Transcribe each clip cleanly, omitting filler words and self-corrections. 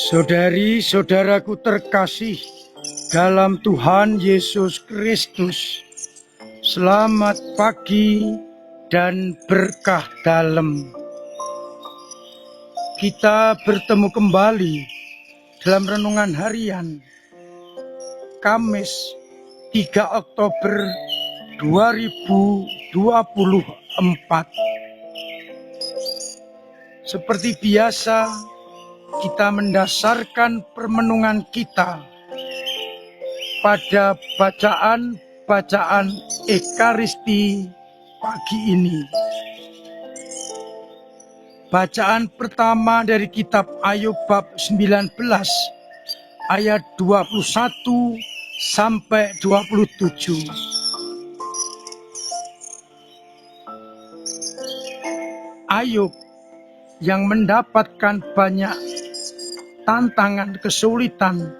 Saudari-saudaraku terkasih dalam Tuhan Yesus Kristus, selamat pagi dan berkah dalam. Kita bertemu kembali dalam renungan harian Kamis 3 Oktober 2024. Seperti biasa, kita mendasarkan permenungan kita pada bacaan Ekaristi pagi ini. Bacaan pertama dari kitab Ayub bab 19 ayat 21 sampai 27. Ayub yang mendapatkan banyak tantangan, kesulitan,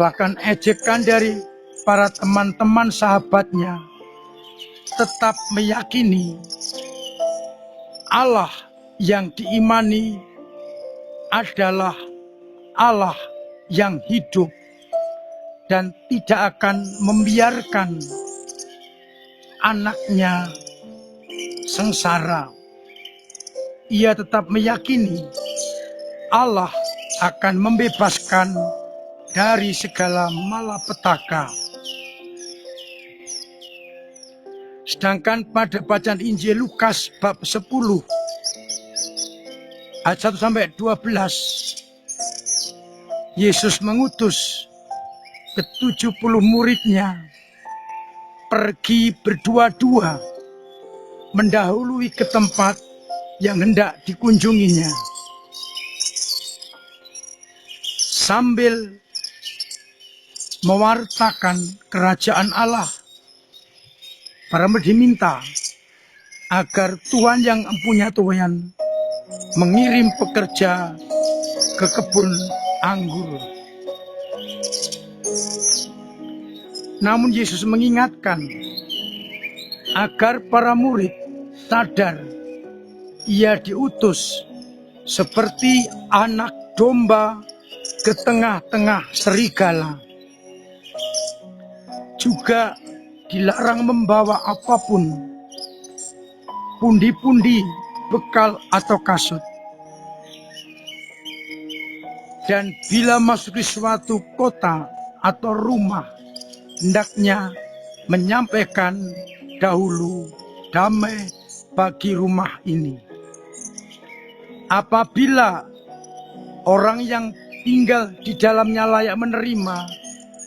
bahkan ejekan dari para teman-teman sahabatnya, tetap meyakini Allah yang diimani adalah Allah yang hidup dan tidak akan membiarkan anaknya sengsara. Ia tetap meyakini Allah akan membebaskan dari segala malapetaka. Sedangkan pada bacaan Injil Lukas bab 10 ayat 1 sampai 12, Yesus mengutus ke-70 muridnya pergi berdua-dua mendahului ke tempat yang hendak dikunjunginya. Sambil mewartakan kerajaan Allah, para murid diminta agar Tuhan yang empunya Tuhan mengirim pekerja ke kebun anggur. Namun Yesus mengingatkan agar para murid sadar ia diutus seperti anak domba ke tengah-tengah serigala. Juga dilarang membawa apapun, pundi-pundi, bekal atau kasut. Dan bila masuk di suatu kota atau rumah, hendaknya menyampaikan dahulu damai bagi rumah ini. Apabila orang yang tinggal di dalamnya layak menerima,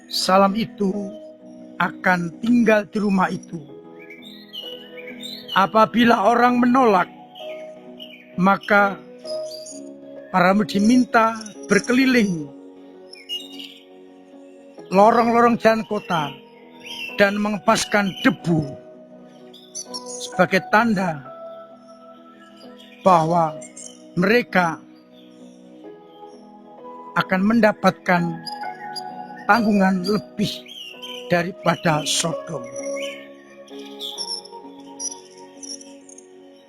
salam itu akan tinggal di rumah itu. Apabila orang menolak, maka para murid diminta berkeliling lorong-lorong jalan kota dan mengepaskan debu sebagai tanda bahwa mereka akan mendapatkan tanggungan lebih daripada Sodom.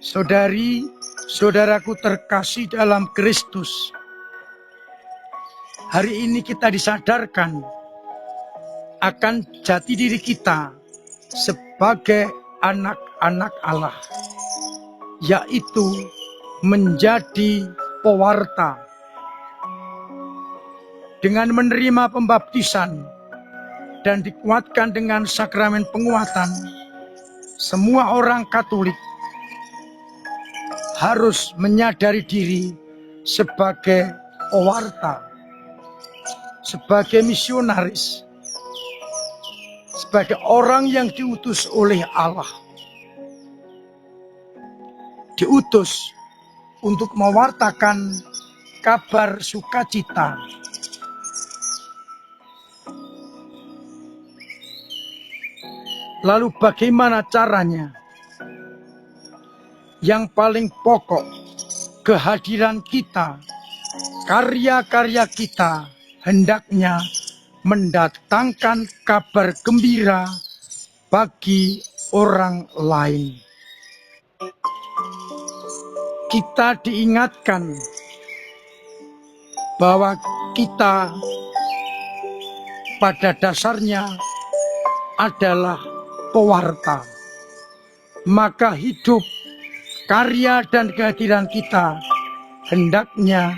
Saudari-saudaraku terkasih dalam Kristus, hari ini kita disadarkan akan jati diri kita sebagai anak-anak Allah, yaitu menjadi pewarta. Dengan menerima pembaptisan dan dikuatkan dengan sakramen penguatan, semua orang Katolik harus menyadari diri sebagai pewarta, sebagai misionaris, sebagai orang yang diutus oleh Allah. Diutus untuk mewartakan kabar sukacita. Lalu bagaimana caranya? Yang paling pokok, kehadiran kita, karya-karya kita hendaknya mendatangkan kabar gembira bagi orang lain. Kita diingatkan bahwa kita pada dasarnya adalah pewarta. Maka hidup, karya dan kehadiran kita hendaknya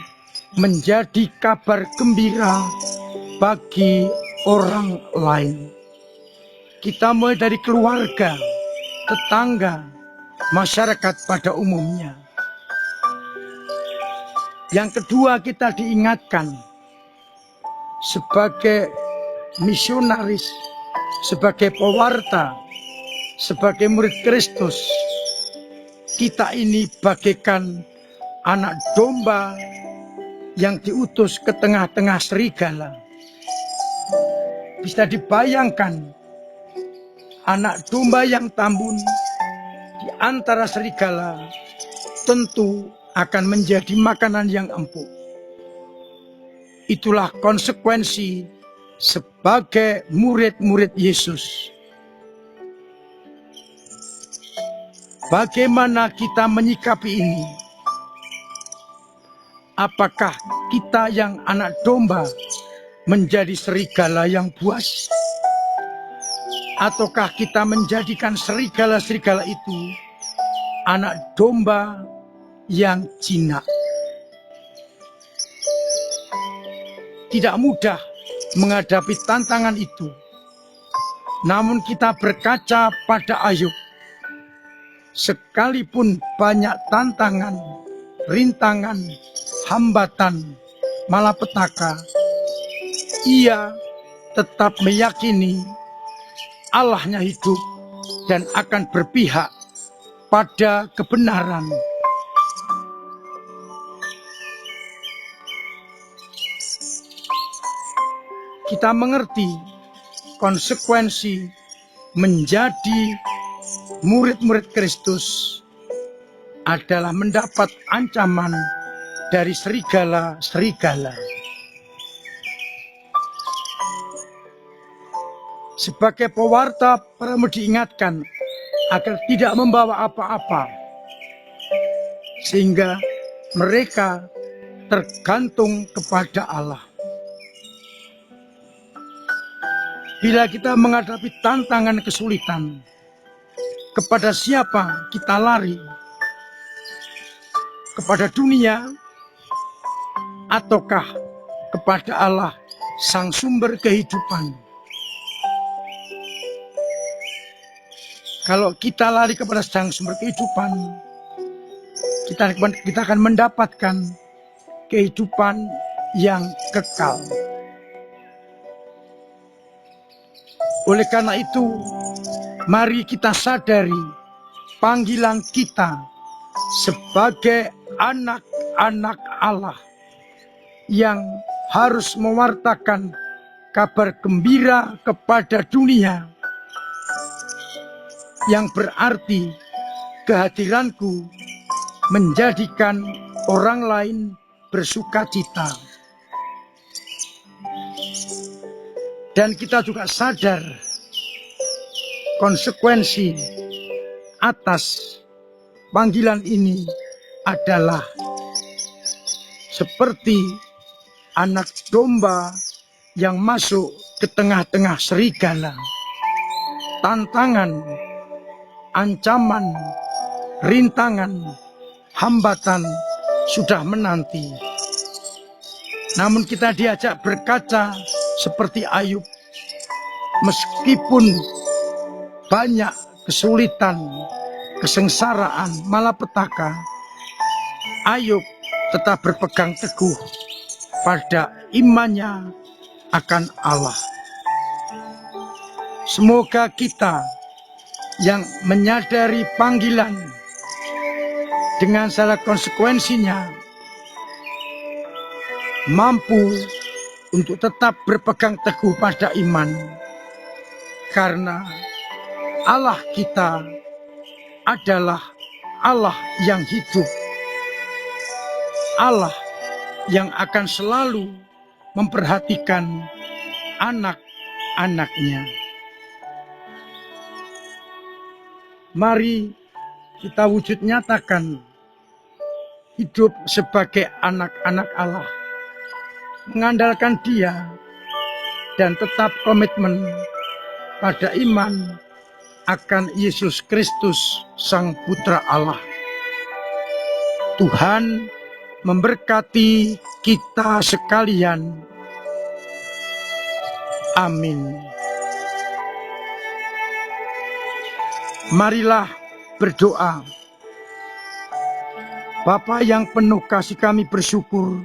menjadi kabar gembira bagi orang lain. Kita mulai dari keluarga, tetangga, masyarakat pada umumnya. Yang kedua, kita diingatkan sebagai misionaris, sebagai pewarta, sebagai murid Kristus, kita ini bagaikan anak domba yang diutus ke tengah-tengah serigala. Bisa dibayangkan anak domba yang tambun di antara serigala tentu akan menjadi makanan yang empuk. Itulah konsekuensi sebagai murid-murid Yesus. Bagaimana kita menyikapi ini? Apakah kita yang anak domba menjadi serigala yang buas? Ataukah kita menjadikan serigala-serigala itu anak domba yang jinak? Tidak mudah menghadapi tantangan itu. Namun kita berkaca pada Ayub. Sekalipun banyak tantangan, rintangan, hambatan, malapetaka, ia tetap meyakini Allahnya hidup dan akan berpihak pada kebenaran. Kita mengerti konsekuensi menjadi murid-murid Kristus adalah mendapat ancaman dari serigala-serigala. Sebagai pewarta, perlu diingatkan agar tidak membawa apa-apa, sehingga mereka tergantung kepada Allah. Bila kita menghadapi tantangan kesulitan, kepada siapa kita lari? Kepada dunia ataukah kepada Allah, Sang Sumber kehidupan? Kalau kita lari kepada Sang Sumber kehidupan, kita akan mendapatkan kehidupan yang kekal. Oleh karena itu, mari kita sadari panggilan kita sebagai anak-anak Allah yang harus mewartakan kabar gembira kepada dunia, yang berarti kehadiranku menjadikan orang lain bersukacita. Dan kita juga sadar konsekuensi atas panggilan ini adalah seperti anak domba yang masuk ke tengah-tengah serigala. Tantangan, ancaman, rintangan, hambatan sudah menanti. Namun kita diajak berkaca seperti Ayub. Meskipun banyak kesulitan, kesengsaraan, malapetaka, Ayub tetap berpegang teguh pada imannya akan Allah. Semoga kita yang menyadari panggilan dengan segala konsekuensinya mampu untuk tetap berpegang teguh pada iman, karena Allah kita adalah Allah yang hidup, Allah yang akan selalu memperhatikan anak-anaknya. Mari kita wujud nyatakan hidup sebagai anak-anak Allah, mengandalkan Dia dan tetap komitmen pada iman akan Yesus Kristus, Sang Putra Allah. Tuhan memberkati kita sekalian. Amin. Marilah berdoa. Bapa yang penuh kasih, kami bersyukur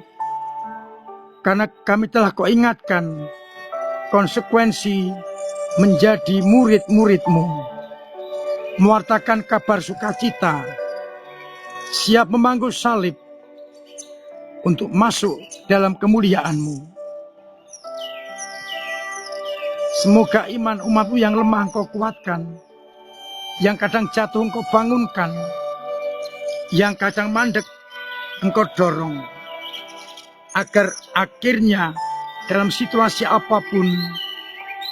karena kami telah Kau ingatkan konsekuensi menjadi murid-murid-Mu, mewartakan kabar sukacita, siap memangku salib untuk masuk dalam kemuliaan-Mu. Semoga iman umat-Mu yang lemah Engkau kuatkan, yang kadang jatuh Engkau bangunkan, yang kadang mandek Engkau dorong, agar akhirnya dalam situasi apapun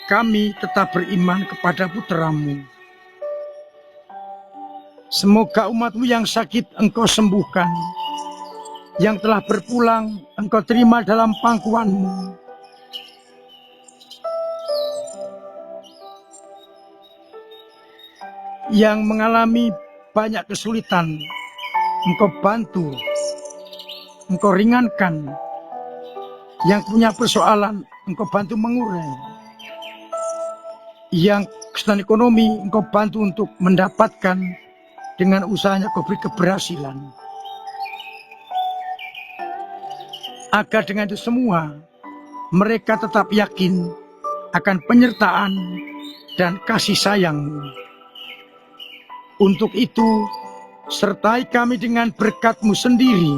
kami tetap beriman kepada Putra-Mu. Semoga umat-Mu yang sakit Engkau sembuhkan, yang telah berpulang Engkau terima dalam pangkuan-Mu. Yang mengalami banyak kesulitan Engkau bantu, Engkau ringankan. Yang punya persoalan Engkau bantu mengurai. Yang kesulitan ekonomi Engkau bantu untuk mendapatkan, dengan usahanya Kau beri keberhasilan. Agar dengan itu semua mereka tetap yakin akan penyertaan dan kasih sayang-Mu. Untuk itu sertai kami dengan berkat-Mu sendiri,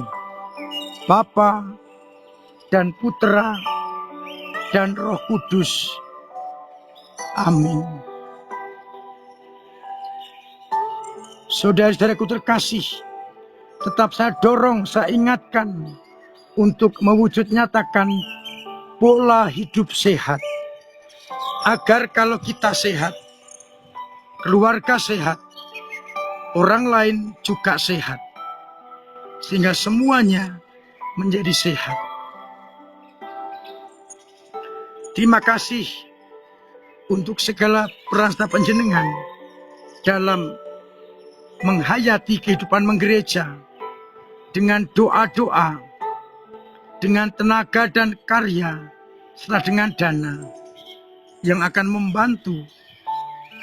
Bapa dan Putra dan Roh Kudus. Amin. Saudara-saudaraku terkasih, tetap saya dorong, saya ingatkan untuk mewujud nyatakan pola hidup sehat. Agar kalau kita sehat, keluarga sehat, orang lain juga sehat. Sehingga semuanya menjadi sehat. Terima kasih untuk segala peran serta panjenengan dalam menghayati kehidupan menggereja dengan doa-doa, dengan tenaga dan karya, serta dengan dana yang akan membantu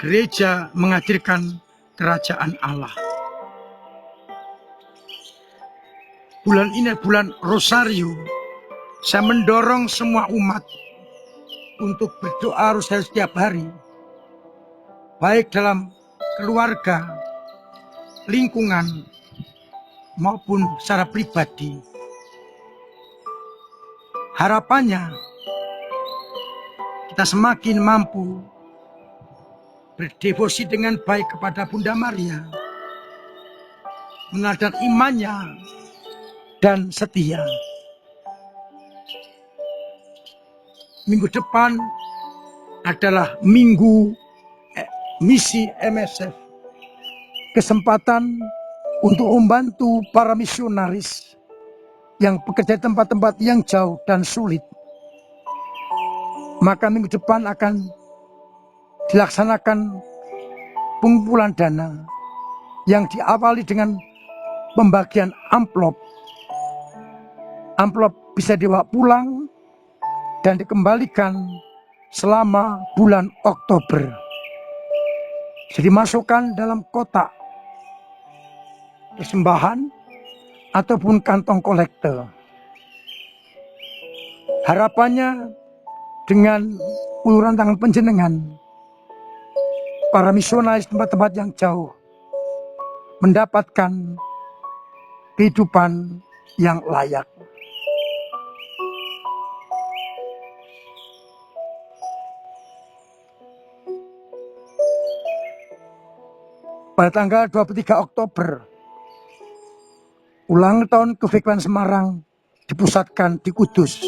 gereja menghadirkan kerajaan Allah. Bulan ini bulan Rosario, saya mendorong semua umat untuk berdoa rosario setiap hari, baik dalam keluarga, lingkungan, maupun secara pribadi. Harapannya kita semakin mampu berdevosi dengan baik kepada Bunda Maria, mengadap imannya dan setia. Minggu depan adalah minggu misi MSF, kesempatan untuk membantu para misionaris yang bekerja di tempat-tempat yang jauh dan sulit. Maka minggu depan akan dilaksanakan pengumpulan dana yang diawali dengan pembagian amplop. Amplop bisa dibawa pulang dan dikembalikan selama bulan Oktober. Jadi masukkan dalam kotak persembahan ataupun kantong kolektor. Harapannya dengan uluran tangan panjenengan, para misionaris tempat-tempat yang jauh mendapatkan kehidupan yang layak. Pada tanggal 23 Oktober, ulang tahun Kefekwan Semarang dipusatkan di Kudus.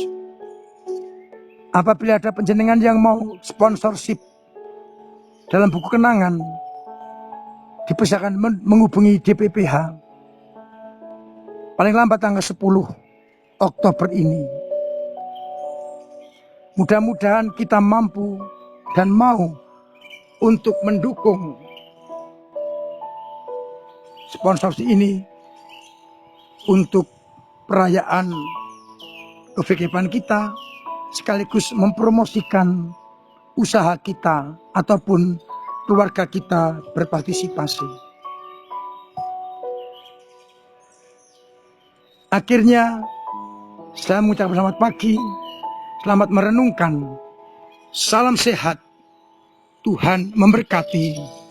Apabila ada panjenengan yang mau sponsorship dalam buku kenangan, dipersilakan menghubungi DPPH paling lambat tanggal 10 Oktober ini. Mudah-mudahan kita mampu dan mau untuk mendukung sponsorship ini untuk perayaan kevegepan kita, sekaligus mempromosikan usaha kita ataupun keluarga kita berpartisipasi. Akhirnya saya mengucapkan selamat pagi, selamat merenungkan, salam sehat, Tuhan memberkati.